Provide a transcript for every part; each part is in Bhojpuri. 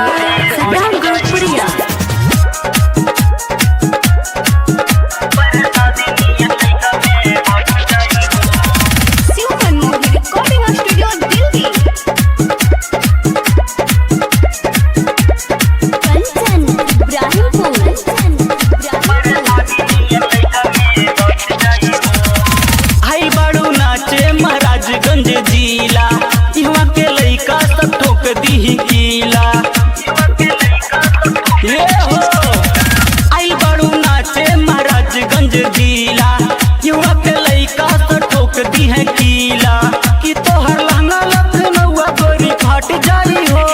by Saddam Gurpuria. Super Movie Recording Studio, Delhi. Kanchan, Ibrahimpur. आई बाड़ू नाचे महाराजगंज जिला, इहवा के लइका सब ठोक दी कीला। ये हो आई बाड़ू नाचे महाराजगंज जिला, इहवा के लइका सब ठोक दी है कीला। कि तोहर लहंगा लखनऊआ गोरी फाट जाई हो।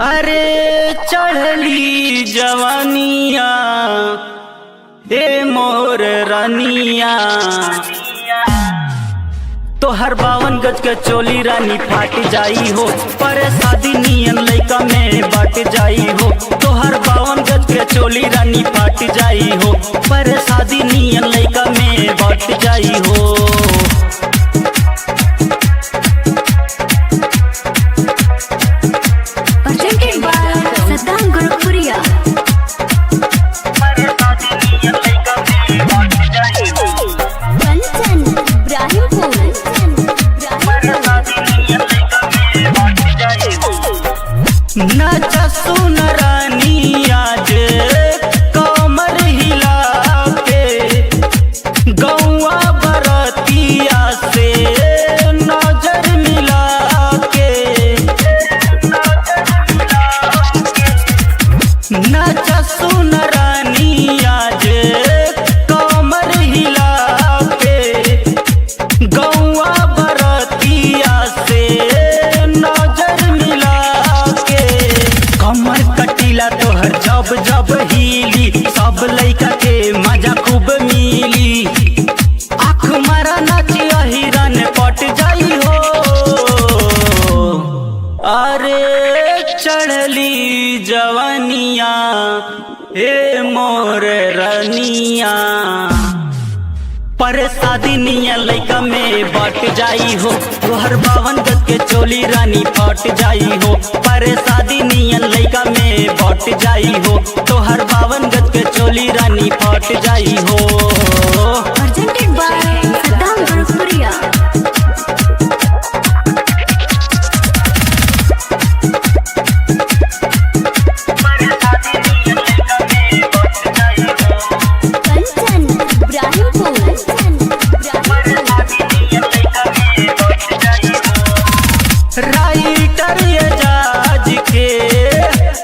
अरे चढ़ली जवानिया ए मोर रानिया, तोहर 52 गज के चोली रानी फाट जाई हो। पर शादी नियन लइका में बाट जाई हो। तोहर 52 गज के चोली रानी फाट जाई हो। पर शादी नियन लइका में बाट जाई हो। Presented by Saddam Gurpuria. Kanchan, Ibrahimpur. नाचा सुन रानी आज कमर हिला के, गौआ बरतिया से नजर मिला के। नाचा सुन रानी आज कमर हिला के, गौआ बरतिया से नजर मिला के। कमर कटीला तोहर जब जब हिली, सब लइका के मजा खूब मिली। आँख मारा नाची हिरन पट जाई हो। अरे चढ़ली जवानिया ए मोर रनिया, पर शादी नियन लइका में बट जाई हो। तोहर 52 गज के चोली रानी फट जाई हो। पर शादी नियन लइका में बट जाई हो। तोहर 52 गज के चोली रानी फट जाई हो। Presented by Saddam Gurpuria. Kanchan, Ibrahimpur. Writer Ejaz के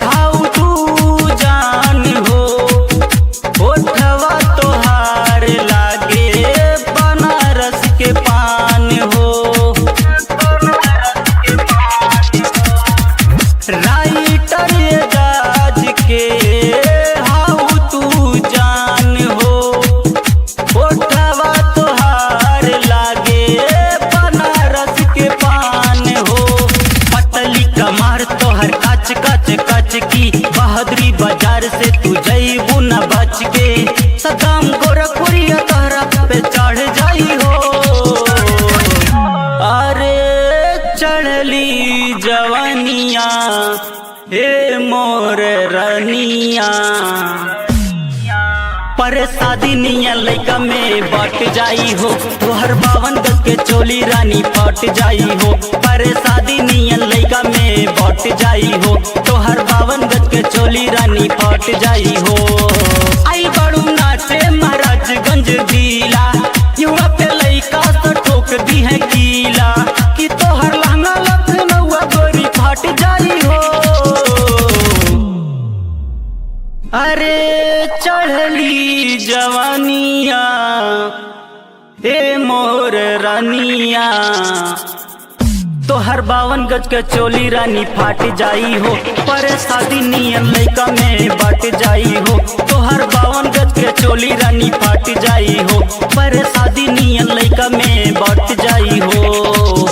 हाउ तू जान हो। ओठवा तोहार लागे बनारस के पान हो। राइटर एजाज के हाउ तू जान हो। ओठवा तोहार लागे बनारस के पान हो। पतली कमार तोहर कच कच कच की, बहादुरी बाजार से तू जईबू न बच के। सदाम गोरखपुरिया तोहरा पे चढ़ जाई हो। अरे चढ़ली जवानिया ए मोर रनिया, पर शादी नियन लइका में बट जाई हो। तोहर 52 गज के चोली रानी फट जाई हो। पर शादी नियन लइका में बट जाई हो। तोहर 52 गज के चोली रानी फट जाई हो। आई बड़ू नाचे महाराजगंज जिला, युवा पे लइका तो ठोक दी है कीला। कि तोहर लहंगा लखनऊआ गोरी फट जाई हो। अरे चढ़ली जवानिया ए मोर रानिया, तोहर 52 गज के चोली रानी फाट जाई हो। पर शादी नियन लइका में बट जाई हो। तोहर 52 गज के चोली रानी फाट जाई हो। पर शादी नियन लइका में बट जाई हो।